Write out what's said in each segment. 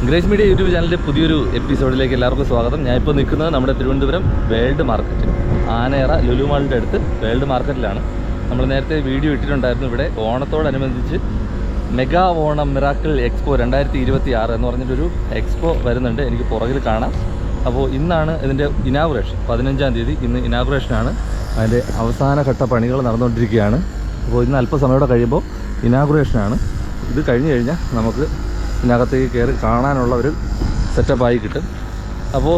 Grace media YouTube ചാനലിൻ്റെ പുതിയൊരു എപ്പിസോഡിലേക്ക് എല്ലാവർക്കും സ്വാഗതം. ഞാനിപ്പോൾ നിൽക്കുന്നത് നമ്മുടെ തിരുവനന്തപുരം വേൾഡ് മാർക്കറ്റ്, ആനയറ ലുലു മാളിൻ്റെ അടുത്ത് വേൾഡ് മാർക്കറ്റിലാണ്. നമ്മൾ നേരത്തെ വീഡിയോ ഇട്ടിട്ടുണ്ടായിരുന്നു. ഇവിടെ ഓണത്തോടനുബന്ധിച്ച് മെഗാ ഓണം മിറാക്കിൾ എക്സ്പോ 2026 എന്ന് പറഞ്ഞിട്ടൊരു എക്സ്പോ വരുന്നുണ്ട്. എനിക്ക് പുറകിൽ കാണാം. അപ്പോൾ ഇന്നാണ് ഇതിൻ്റെ ഇനാഗുറേഷൻ, 15-ാം തീയതി. ഇന്ന് ഇനാഗുറേഷനാണ്. അതിൻ്റെ അവസാനഘട്ട പണികൾ നടന്നുകൊണ്ടിരിക്കുകയാണ്. അപ്പോൾ ഇന്ന് അല്പസമയം കഴിയുമ്പോൾ ഇനാഗുറേഷനാണ്. ഇത് കഴിഞ്ഞ് കഴിഞ്ഞാൽ നമുക്ക് ഇതിനകത്തേക്ക് കയറി കാണാനുള്ള ഒരു സെറ്റപ്പായി കിട്ടും. അപ്പോൾ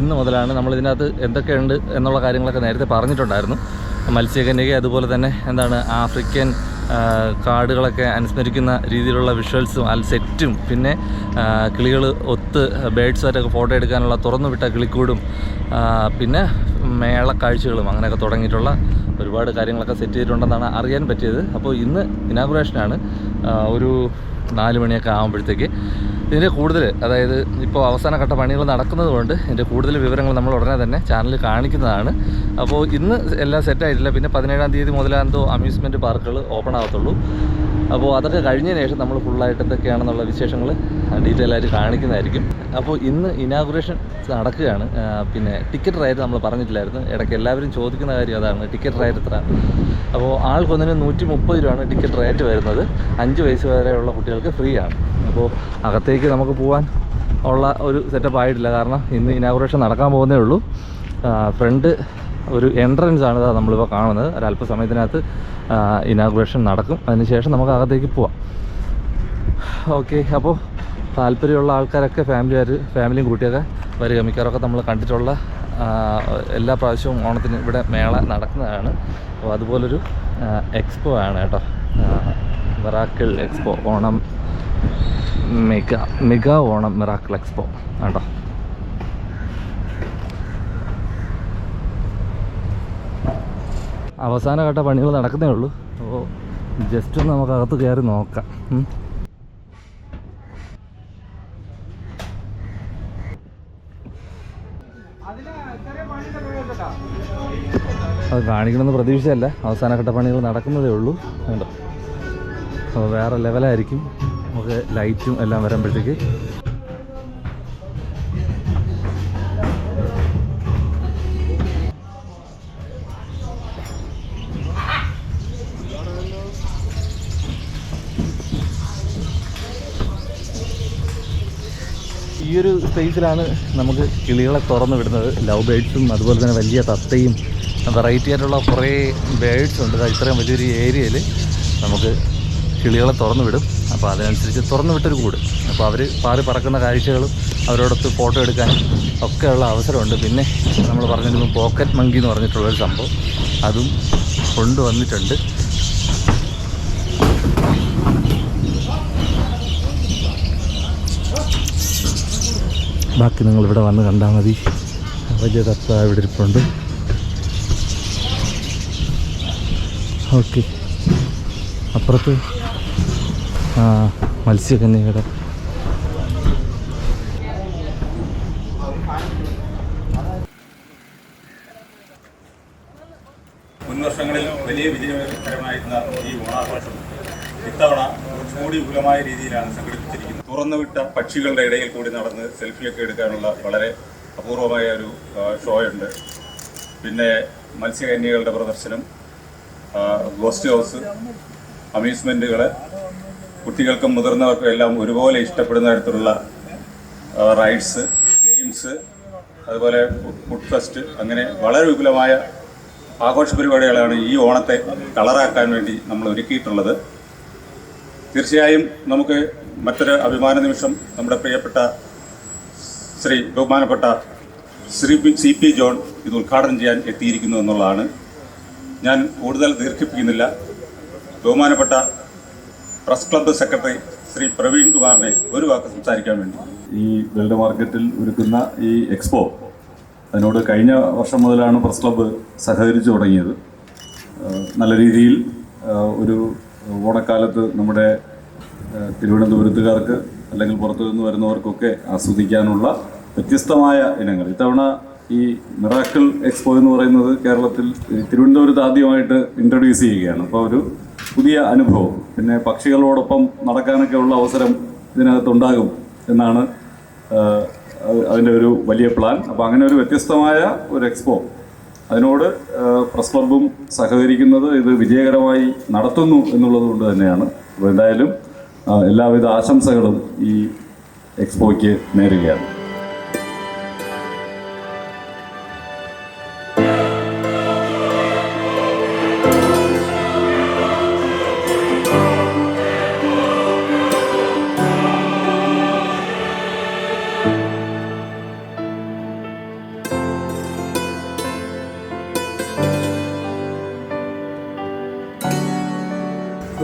ഇന്ന് മുതലാണ് നമ്മളിതിനകത്ത് എന്തൊക്കെയുണ്ട് എന്നുള്ള കാര്യങ്ങളൊക്കെ നേരത്തെ പറഞ്ഞിട്ടുണ്ടായിരുന്നു. മത്സ്യകന്യക, അതുപോലെ തന്നെ ആഫ്രിക്കൻ കാർഡുകളൊക്കെ അനുസ്മരിക്കുന്ന രീതിയിലുള്ള വിഷ്വൽസും സെറ്റും, പിന്നെ കിളികൾ ഒത്ത് ബേഡ്സുമായിട്ടൊക്കെ ഫോട്ടോ എടുക്കാനുള്ള തുറന്നുവിട്ട കിളിക്കൂടും, പിന്നെ മേള കാഴ്ചകളും അങ്ങനെയൊക്കെ തുടങ്ങിയിട്ടുള്ള ഒരുപാട് കാര്യങ്ങളൊക്കെ സെറ്റ് ചെയ്തിട്ടുണ്ടെന്നാണ് അറിയാൻ പറ്റിയത്. അപ്പോൾ ഇന്ന് ഇനാഗുറേഷനാണ്. ഒരു 4 മണിയൊക്കെ ആകുമ്പോഴത്തേക്ക് ഇതിൻ്റെ കൂടുതൽ, അതായത് ഇപ്പോൾ അവസാനഘട്ട പണികൾ നടക്കുന്നത് കൊണ്ട് ഇതിൻ്റെ കൂടുതൽ വിവരങ്ങൾ നമ്മൾ ഉടനെ തന്നെ ചാനലിൽ കാണിക്കുന്നതാണ്. അപ്പോൾ ഇന്ന് എല്ലാം സെറ്റായിട്ടില്ല. പിന്നെ 17-ാം തീയതി മുതലാന്തോ അമ്യൂസ്മെൻറ്റ് പാർക്കുകൾ ഓപ്പൺ ആകത്തുള്ളൂ. അപ്പോൾ അതൊക്കെ കഴിഞ്ഞതിന് ശേഷം നമ്മൾ ഫുള്ളായിട്ട് എന്തൊക്കെയാണെന്നുള്ള വിശേഷങ്ങൾ ഡീറ്റെയിൽ ആയിട്ട് കാണിക്കുന്നതായിരിക്കും. അപ്പോൾ ഇന്ന് ഇനാഗുറേഷൻ നടക്കുകയാണ്. പിന്നെ ടിക്കറ്റ് റേറ്റ് നമ്മൾ പറഞ്ഞിട്ടില്ലായിരുന്നു. ഇടയ്ക്ക് എല്ലാവരും ചോദിക്കുന്ന കാര്യം അതാണ്, ടിക്കറ്റ് റേറ്റ് എത്ര. അപ്പോൾ ആൾക്കൊന്നിന് 130 രൂപയാണ് ടിക്കറ്റ് റേറ്റ് വരുന്നത്. 5 വയസ്സ് വരെയുള്ള കുട്ടികൾക്ക് ഫ്രീ ആണ്. അപ്പോൾ അകത്തേക്ക് നമുക്ക് പോകാൻ ഉള്ള ഒരു സെറ്റപ്പ് ആയിട്ടില്ല, കാരണം ഇന്ന് ഇനാഗുറേഷൻ നടക്കാൻ പോകുന്നേ ഉള്ളൂ. ഫ്രണ്ട് ഒരു എൻട്രൻസ് ആണ് നമ്മളിപ്പോൾ കാണുന്നത്. ഒരല്പസമയത്തിനകത്ത് ഇനാഗുറേഷൻ നടക്കും. അതിനുശേഷം നമുക്ക് അകത്തേക്ക് പോവാം. ഓക്കെ, അപ്പോൾ താല്പര്യമുള്ള ആൾക്കാരൊക്കെ ഫാമിലിയും കൂട്ടിയൊക്കെ വരിക. മിക്കവാറൊക്കെ നമ്മൾ കണ്ടിട്ടുള്ള എല്ലാ പ്രാവശ്യവും ഓണത്തിന് ഇവിടെ മേള നടക്കുന്നതാണ്. അപ്പോൾ അതുപോലൊരു എക്സ്പോ ആണ് കേട്ടോ, miracle expo Onam, mega Onam miracle expo കേട്ടോ. അവസാനഘട്ട പണികൾ നടക്കുന്നേ ഉള്ളൂ. അപ്പോൾ ജസ്റ്റ് ഒന്ന് നമുക്ക് അകത്ത് കയറി നോക്കാം. അത് കാണിക്കണമെന്ന് പ്രതീക്ഷയല്ല, അവസാനഘട്ട പണികൾ നടക്കുന്നതേ ഉള്ളൂ കേട്ടോ. അപ്പോൾ വേറെ ലെവലായിരിക്കും. നമുക്ക് ലൈറ്റും എല്ലാം വരുമ്പോഴത്തേക്ക് ഈ ഒരു സ്പേസിലാണ് നമുക്ക് കിളികളെ തുറന്നു വിടുന്നത്. ലവ് ബേഡ്സും അതുപോലെ തന്നെ വലിയ തത്തയും വെറൈറ്റി ആയിട്ടുള്ള കുറേ ബേഡ്സ് ഉണ്ട്. ഇത്രയും വലിയൊരു ഏരിയയിൽ നമുക്ക് കിളികളെ തുറന്നു വിടും. അപ്പോൾ അതിനനുസരിച്ച് തുറന്നു വിട്ടൊരു കൂട്. അപ്പോൾ അവർ പാറി പറക്കുന്ന കാഴ്ചകളും അവരോടൊത്ത് ഫോട്ടോ എടുക്കാനും ഒക്കെയുള്ള അവസരമുണ്ട്. പിന്നെ നമ്മൾ പറഞ്ഞിരുന്നു പോക്കറ്റ് മങ്കി എന്ന് പറഞ്ഞിട്ടുള്ളൊരു സംഭവം, അതും കൊണ്ടുവന്നിട്ടുണ്ട്. ബാക്കി നിങ്ങളിവിടെ വന്ന് കണ്ടാൽ മതി. വലിയ തത്ത ഇവിടെ ഇരിപ്പുണ്ട്. ഓക്കെ, അപ്പുറത്ത് മത്സ്യകന്യകയുടെ മുൻവർഷങ്ങളിൽ വലിയ വിജയകരമായിരുന്ന ഈ ഓണാഘോഷം ഇത്തവണ കുറച്ചുകൂടി വിപുലമായ രീതിയിലാണ് സംഘടിപ്പിച്ചിരിക്കുന്നത്. തുറന്നുവിട്ട പക്ഷികളുടെ ഇടയിൽ കൂടി നടന്ന് സെൽഫിയൊക്കെ എടുക്കാനുള്ള വളരെ അപൂർവമായ ഒരു ഷോയുണ്ട്. പിന്നെ മത്സ്യകന്യകളുടെ പ്രദർശനം, ഗോസ്റ്റ് ഹൗസ്, അമ്യൂസ്മെൻറ്റുകൾ, കുട്ടികൾക്കും മുതിർന്നവർക്കും എല്ലാം ഒരുപോലെ ഇഷ്ടപ്പെടുന്ന തരത്തിലുള്ള റൈഡ്സ്, ഗെയിംസ്, അതുപോലെ ഫുഡ് ഫെസ്റ്റ്, അങ്ങനെ വളരെ വിപുലമായ ആഘോഷ പരിപാടികളാണ് ഈ ഓണത്തെ കളറാക്കാൻ വേണ്ടി നമ്മൾ ഒരുക്കിയിട്ടുള്ളത്. തീർച്ചയായും നമുക്ക് മറ്റൊരു അഭിമാന നിമിഷം നമ്മുടെ പ്രിയപ്പെട്ട ബഹുമാനപ്പെട്ട CP ജോൺ ഇത് ഉദ്ഘാടനം ചെയ്യാൻ എത്തിയിരിക്കുന്നു എന്നുള്ളതാണ്. ഞാൻ കൂടുതൽ ദീർഘിപ്പിക്കുന്നില്ല. ബഹുമാനപ്പെട്ട press club secretary Shri Praveen കുമാറിനെ ഒരു വാക്ക് സംസാരിക്കാൻ വേണ്ടി. ഈ വേൾഡ് മാർക്കറ്റിൽ ഒരുക്കുന്ന ഈ എക്സ്പോ, അതിനോട് കഴിഞ്ഞ വർഷം മുതലാണ് പ്രസ് ക്ലബ്ബ് സഹകരിച്ചു തുടങ്ങിയത്. നല്ല രീതിയിൽ ഒരു ഓണക്കാലത്ത് നമ്മുടെ തിരുവനന്തപുരത്തുകാർക്ക് അല്ലെങ്കിൽ പുറത്തു നിന്ന് വരുന്നവർക്കൊക്കെ ആസ്വദിക്കാനുള്ള വ്യത്യസ്തമായ ഇനങ്ങൾ. ഇത്തവണ ഈ മിറാക്കിൾ എക്സ്പോ എന്ന് പറയുന്നത് കേരളത്തിൽ തിരുവനന്തപുരത്ത് ആദ്യമായിട്ട് ഇൻട്രൊഡ്യൂസ് ചെയ്യുകയാണ്. അപ്പോൾ ഒരു പുതിയ അനുഭവം, പിന്നെ പക്ഷികളോടൊപ്പം നടക്കാനൊക്കെ ഉള്ള അവസരം ഇതിനകത്തുണ്ടാകും എന്നാണ് അതിൻ്റെ ഒരു വലിയ പ്ലാൻ. അപ്പോൾ അങ്ങനെ ഒരു വ്യത്യസ്തമായ ഒരു എക്സ്പോ, അതിനോട് പ്രസ് ക്ലബ്ബും സഹകരിക്കുന്നത് ഇത് വിജയകരമായി നടത്തുന്നു എന്നുള്ളത് കൊണ്ട് തന്നെയാണ്. അപ്പോൾ എന്തായാലും എല്ലാവിധ ആശംസകളും ഈ എക്സ്പോയ്ക്ക് നേരുകയാണ്.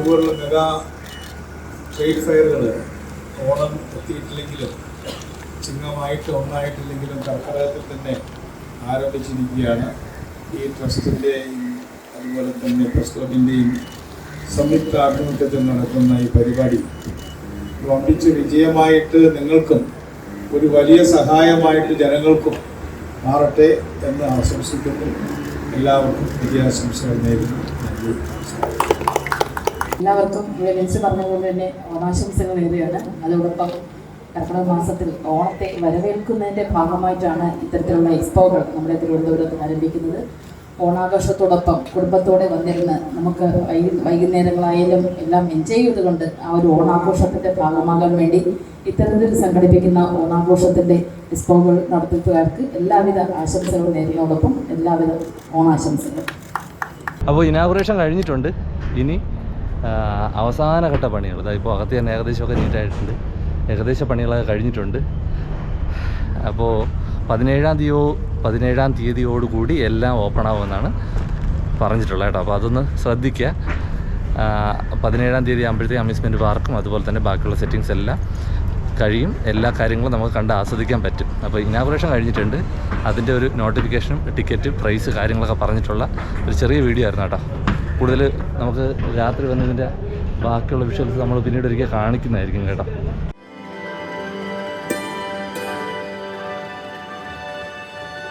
ഇതുപോലുള്ള മെഗാ ട്രേഡ് ഫെയറുകൾ ഓണം എത്തിയിട്ടില്ലെങ്കിലും ചിങ്ങമായിട്ട് ഒന്നായിട്ടില്ലെങ്കിലും കർക്കിടകത്തിൽ തന്നെ ആരംഭിച്ചിരിക്കുകയാണ്. ഈ ട്രസ്റ്റിൻ്റെയും അതുപോലെ തന്നെ പ്രസ് ക്ലബിൻ്റെയും സംയുക്ത ആഭിമുഖ്യത്തിൽ നടക്കുന്ന ഈ പരിപാടി വമ്പിച്ച് വിജയമായിട്ട് നിങ്ങൾക്കും ഒരു വലിയ സഹായമായിട്ട് ജനങ്ങൾക്കും മാറട്ടെ എന്ന് ആശംസിക്കുന്നു. എല്ലാവർക്കും വിജയാശംസകൾ നേരുന്നു. നന്ദി. എല്ലാവർക്കും ഇവിടെ വിളിച്ച് പറഞ്ഞതുപോലെ തന്നെ ഓണാശംസകൾ നേരുകയാണ്. അതോടൊപ്പം കർക്കിടക മാസത്തിൽ ഓണത്തെ വരവേൽക്കുന്നതിൻ്റെ ഭാഗമായിട്ടാണ് ഇത്തരത്തിലുള്ള എക്സ്പോകൾ നമ്മുടെ തിരുവനന്തപുരത്ത് ആരംഭിക്കുന്നത്. ഓണാഘോഷത്തോടൊപ്പം കുടുംബത്തോടെ വന്നിരുന്ന് നമുക്ക് വൈകുന്നേരങ്ങളായാലും എല്ലാം എൻജോയ് ചെയ്തുകൊണ്ട് ആ ഒരു ഓണാഘോഷത്തിൻ്റെ ഭാഗമാകാൻ വേണ്ടി ഇത്തരത്തിൽ സംഘടിപ്പിക്കുന്ന ഓണാഘോഷത്തിൻ്റെ എക്സ്പോകൾ നടത്തിപ്പുകാർക്ക് എല്ലാവിധ ആശംസകളും നേരുന്നതോടൊപ്പം എല്ലാവിധ ഓണാശംസകളും. അപ്പോൾ ഇനാഗുറേഷൻ കഴിഞ്ഞിട്ടുണ്ട്. ഇനി അവസാനഘട്ട പണികൾ, അതായത് ഇപ്പോൾ അകത്ത് തന്നെ ഏകദേശമൊക്കെ നീറ്റായിട്ടുണ്ട്. ഏകദേശ പണികളൊക്കെ കഴിഞ്ഞിട്ടുണ്ട്. അപ്പോൾ 17-ാം തീയതിയോടുകൂടി എല്ലാം ഓപ്പൺ ആവുമെന്നാണ് പറഞ്ഞിട്ടുള്ളത് കേട്ടോ. അപ്പോൾ അതൊന്ന് ശ്രദ്ധിക്കുക. 17-ാം തീയതി ആകുമ്പോഴത്തേക്ക് അമ്യൂസ്മെൻറ്റ് പാർക്കും അതുപോലെ തന്നെ ബാക്കിയുള്ള സെറ്റിങ്സ് എല്ലാം കഴിയും. എല്ലാ കാര്യങ്ങളും നമുക്ക് കണ്ട് ആസ്വദിക്കാൻ പറ്റും. അപ്പോൾ ഇനാഗുറേഷൻ കഴിഞ്ഞിട്ടുണ്ട്. അതിൻ്റെ ഒരു നോട്ടിഫിക്കേഷനും ടിക്കറ്റ് പ്രൈസ് കാര്യങ്ങളൊക്കെ പറഞ്ഞിട്ടുള്ള ഒരു ചെറിയ വീഡിയോ ആയിരുന്നു കേട്ടോ. കൂടുതൽ നമുക്ക് രാത്രി വന്നതിൻ്റെ ബാക്കിയുള്ള വിഷ്വൽസ് നമ്മൾ പിന്നീട് ഒരിക്കൽ കാണിക്കുന്നതായിരിക്കും കേട്ടോ.